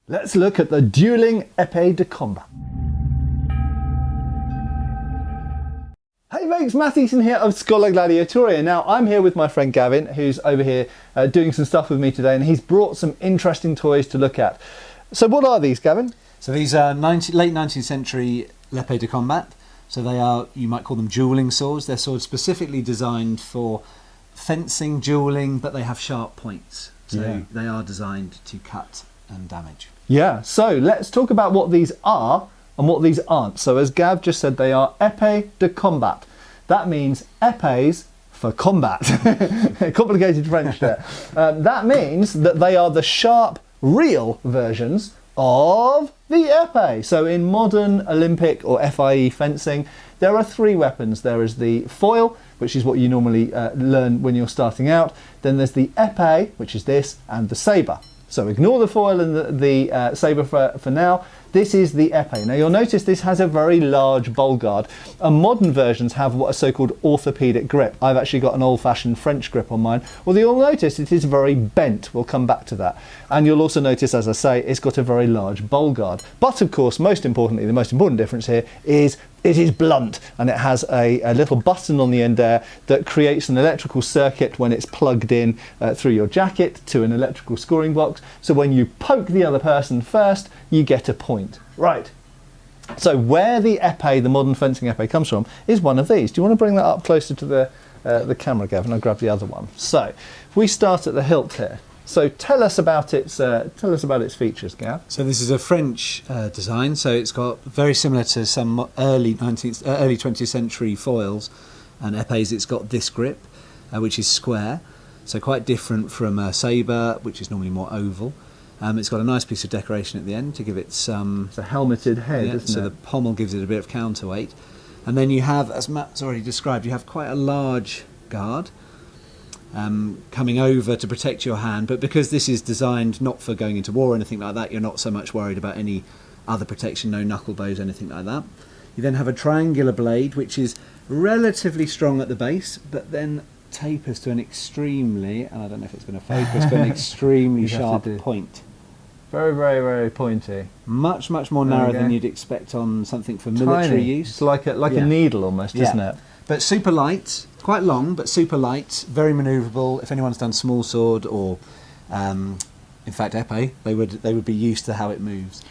Let's look at the dueling épée de combat. Hey folks, Matt Easton here of Schola Gladiatoria. Now I'm here with my friend Gavin, who's over here doing some stuff with me today, and he's brought some interesting toys to look at. So what are these, Gavin? So these are late 19th century épée de combat. So they are, you might call them dueling swords. They're swords specifically designed for fencing, dueling, but they have sharp points. So they are designed to cut and damage. Yeah, so let's talk about what these are and what these aren't. So as Gav just said, they are épée de combat. That means épées for combat. Complicated French there. That means that they are the sharp, real versions of the épée. So in modern Olympic or FIE fencing, there are three weapons. There is the foil, which is what you normally learn when you're starting out. Then there's the épée, which is this, and the sabre. So ignore the foil and the sabre for now. This is the épée. Now you'll notice this has a very large bowl guard. And modern versions have what a so-called orthopedic grip. I've actually got an old-fashioned French grip on mine. Well, you'll notice it is very bent. We'll come back to that. And you'll also notice, as I say, it's got a very large bowl guard. But of course, most importantly, the most important difference here is it is blunt, and it has a little button on the end there that creates an electrical circuit when it's plugged in through your jacket to an electrical scoring box. So when you poke the other person first, you get a point. Right. So where the épée, the modern fencing épée, comes from is one of these. Do you want to bring that up closer to the camera, Gavin? I'll grab the other one. So if we start at the hilt here. So tell us about its features, Gav. So this is a French design. So it's got very similar to some early 20th century foils and épées. It's got this grip, which is square. So quite different from a sabre, which is normally more oval. It's got a nice piece of decoration at the end to give it some... It's a helmeted head, isn't it? So the pommel gives it a bit of counterweight. And then you have, as Matt's already described, you have quite a large guard coming over to protect your hand. But because this is designed not for going into war or anything like that, you're not so much worried about any other protection, no knuckle bows, anything like that. You then have a triangular blade, which is relatively strong at the base, but then tapers to an extremely, and I don't know if it's going to focus, but an extremely sharp point. Very, very, very pointy. Much more narrow than you'd expect on something for military use. It's like a needle almost, isn't it? But super light, quite long, but super light, very manoeuvrable. If anyone's done small sword or, in fact, épée, they would be used to how it moves.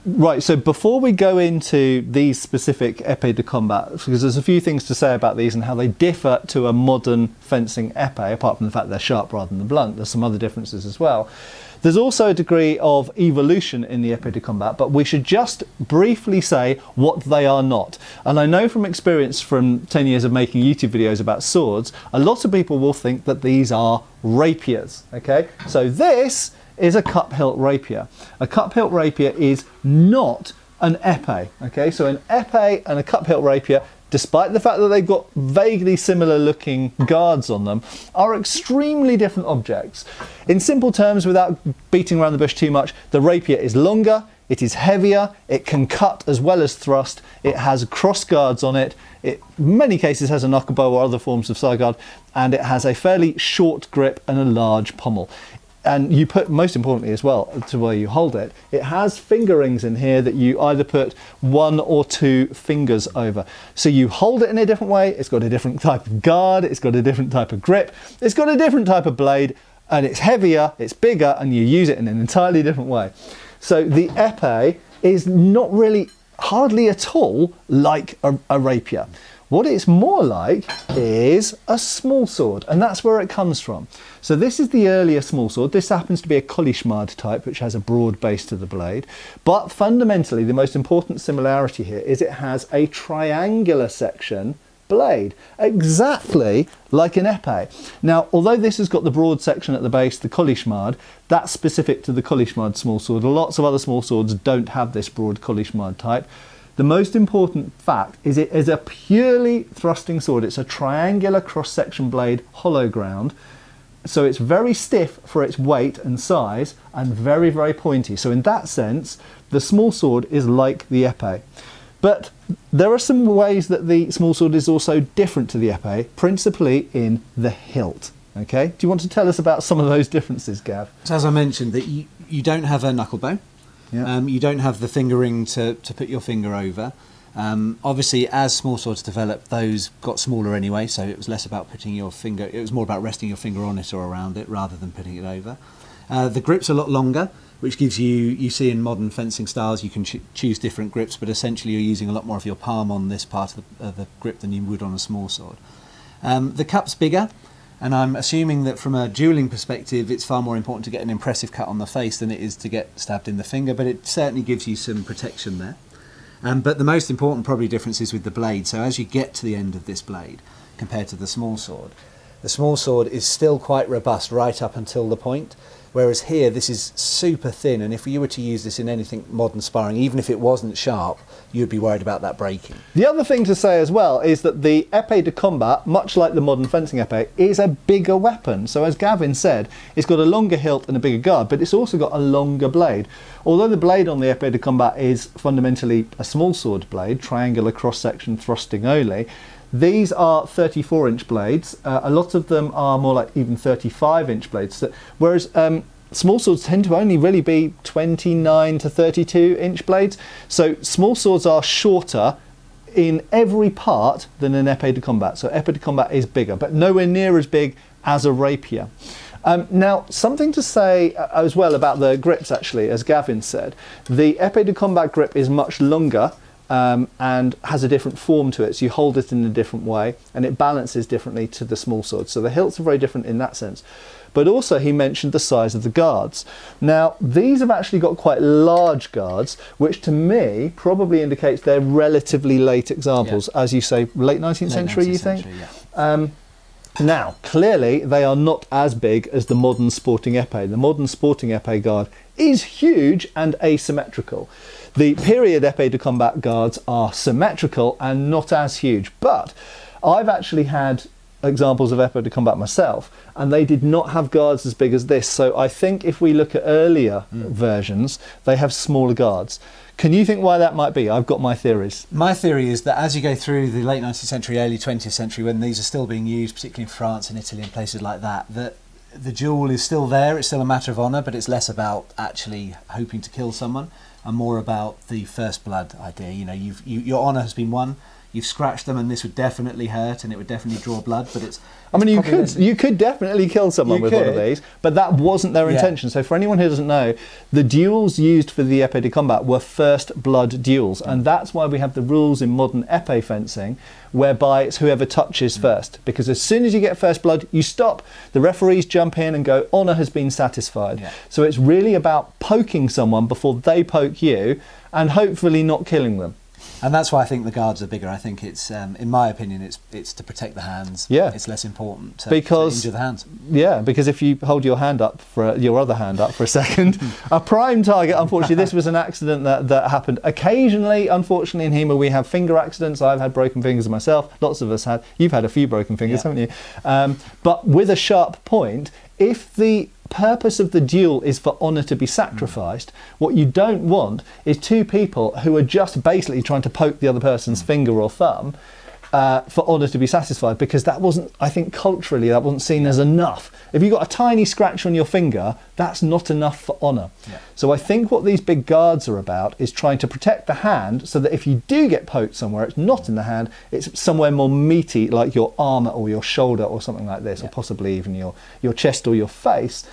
Right, so before we go into these specific épée de combat, because there's a few things to say about these and how they differ to a modern fencing épée, apart from the fact they're sharp rather than blunt, there's some other differences as well. There's also a degree of evolution in the épée de combat, but we should just briefly say what they are not. And I know from experience from 10 years of making YouTube videos about swords, a lot of people will think that these are rapiers, okay? So this is a cup hilt rapier. A cup hilt rapier is not an épée, okay? So an épée and a cup hilt rapier, despite the fact that they've got vaguely similar looking guards on them, are extremely different objects. In simple terms, without beating around the bush too much, the rapier is longer, it is heavier, it can cut as well as thrust, it has cross guards on it, it in many cases has a knuckle bow or other forms of side guard, and it has a fairly short grip and a large pommel. And you put, most importantly as well, to where you hold it, it has finger rings in here that you either put 1 or 2 fingers over. So you hold it in a different way, it's got a different type of guard, it's got a different type of grip, it's got a different type of blade, and it's heavier, it's bigger, and you use it in an entirely different way. So the épée is not really, hardly at all, like a rapier. What it's more like is a small sword, and that's where it comes from. So this is the earlier small sword. This happens to be a colishmard type, which has a broad base to the blade. But fundamentally, the most important similarity here is it has a triangular section blade, exactly like an épée. Now, although this has got the broad section at the base, the colishmard, that's specific to the colishmard small sword. Lots of other small swords don't have this broad colishmard type. The most important fact is it is a purely thrusting sword. It's a triangular cross-section blade, hollow ground. So it's very stiff for its weight and size and very, very pointy. So in that sense, the small sword is like the épée. But there are some ways that the small sword is also different to the épée, principally in the hilt. Okay, do you want to tell us about some of those differences, Gav? So as I mentioned, that you don't have a knuckle bow. Yeah. You don't have the fingering to put your finger over. Obviously, as small swords developed, those got smaller anyway, so it was less about putting your finger, it was more about resting your finger on it or around it rather than putting it over. The grip's a lot longer, which gives you see in modern fencing styles, you can choose different grips, but essentially you're using a lot more of your palm on this part of the grip than you would on a small sword. The cup's bigger, and I'm assuming that from a dueling perspective, it's far more important to get an impressive cut on the face than it is to get stabbed in the finger, but it certainly gives you some protection there. But the most important probably difference is with the blade. So as you get to the end of this blade, compared to the small sword is still quite robust right up until the point, whereas here this is super thin, and if you were to use this in anything modern sparring, even if it wasn't sharp, you'd be worried about that breaking. The other thing to say as well is that the épée de combat, much like the modern fencing épée, is a bigger weapon. So as Gavin said, it's got a longer hilt and a bigger guard, but it's also got a longer blade. Although the blade on the épée de combat is fundamentally a small sword blade, triangular cross-section thrusting only, these are 34-inch blades. A lot of them are more like even 35-inch blades, whereas small swords tend to only really be 29 to 32-inch blades. So small swords are shorter in every part than an épée de combat. So épée de combat is bigger, but nowhere near as big as a rapier. Now, something to say as well about the grips, actually, as Gavin said. The épée de combat grip is much longer and has a different form to it. So you hold it in a different way, and it balances differently to the small sword. So the hilts are very different in that sense. But also he mentioned the size of the guards. Now, these have actually got quite large guards, which to me probably indicates they're relatively late examples. Yeah. As you say, late 19th century, you think? Yeah. Now, clearly they are not as big as the modern sporting épée. The modern sporting épée guard is huge and asymmetrical. The period épée de combat guards are symmetrical and not as huge, but I've actually had examples of épée de combat myself, and they did not have guards as big as this. So I think if we look at earlier versions, they have smaller guards. Can you think why that might be? I've got my theories. My theory is that as you go through the late 19th century, early 20th century, when these are still being used, particularly in France and Italy and places like that, that the duel is still there, it's still a matter of honour, but it's less about actually hoping to kill someone and more about the first blood idea. You know, your honour has been won. You've scratched them, and this would definitely hurt, and it would definitely draw blood. But it's I mean, you could definitely kill someone with one of these, but that wasn't their intention. So for anyone who doesn't know, the duels used for the épée de combat were first blood duels, and that's why we have the rules in modern épée fencing, whereby it's whoever touches first. Because as soon as you get first blood, you stop. The referees jump in and go, honour has been satisfied. Yeah. So it's really about poking someone before they poke you, and hopefully not killing them. And that's why I think the guards are bigger. I think it's, in my opinion, it's to protect the hands. Yeah. It's less important to injure the hands. Yeah, because if you hold your hand up your other hand up for a second, a prime target. Unfortunately, this was an accident that happened occasionally. Unfortunately, in HEMA we have finger accidents. I've had broken fingers myself. Lots of us had. You've had a few broken fingers, haven't you? But with a sharp point, if the purpose of the duel is for honour to be sacrificed, what you don't want is two people who are just basically trying to poke the other person's finger or thumb for honour to be satisfied, because that wasn't, I think culturally, that wasn't seen as enough. If you've got a tiny scratch on your finger, that's not enough for honour. Yeah. So I think what these big guards are about is trying to protect the hand, so that if you do get poked somewhere, it's not in the hand, it's somewhere more meaty, like your armour or your shoulder or something like this, or possibly even your chest or your face,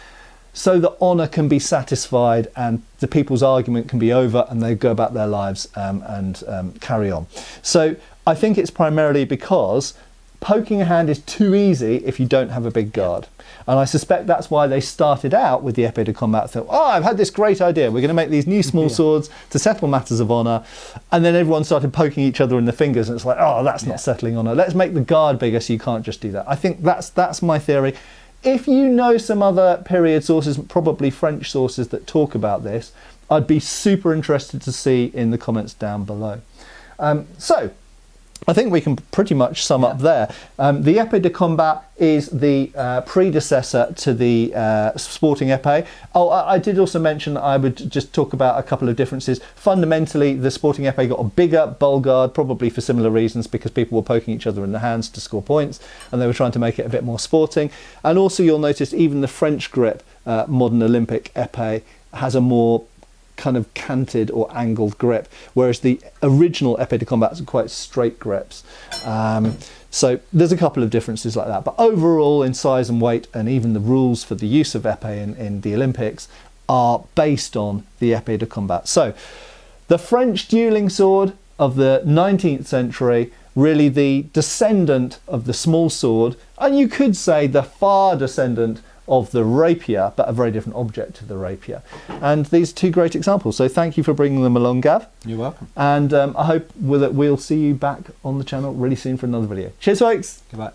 so that honour can be satisfied and the people's argument can be over and they go about their lives and carry on. So I think it's primarily because poking a hand is too easy if you don't have a big guard. And I suspect that's why they started out with the épée de combat. Thought, I've had this great idea. We're going to make these new small swords to settle matters of honour. And then everyone started poking each other in the fingers, and it's like, that's not settling honour. Let's make the guard bigger so you can't just do that. I think that's my theory. If you know some other period sources, probably French sources, that talk about this, I'd be super interested to see in the comments down below. So I think we can pretty much sum up there. The épée de combat is the predecessor to the sporting épée. I did also mention I would just talk about a couple of differences. Fundamentally, the sporting épée got a bigger bowl guard, probably for similar reasons, because people were poking each other in the hands to score points, and they were trying to make it a bit more sporting. And also you'll notice even the French grip, modern Olympic épée, has a more kind of canted or angled grip, whereas the original épée de combat are quite straight grips. So there's a couple of differences like that, but overall in size and weight, and even the rules for the use of épée in the Olympics are based on the épée de combat. So the French dueling sword of the 19th century, really the descendant of the small sword, and you could say the far descendant of the rapier, but a very different object to the rapier. And these are two great examples. So thank you for bringing them along, Gav. You're welcome. And I hope that we'll see you back on the channel really soon for another video. Cheers, folks. Goodbye.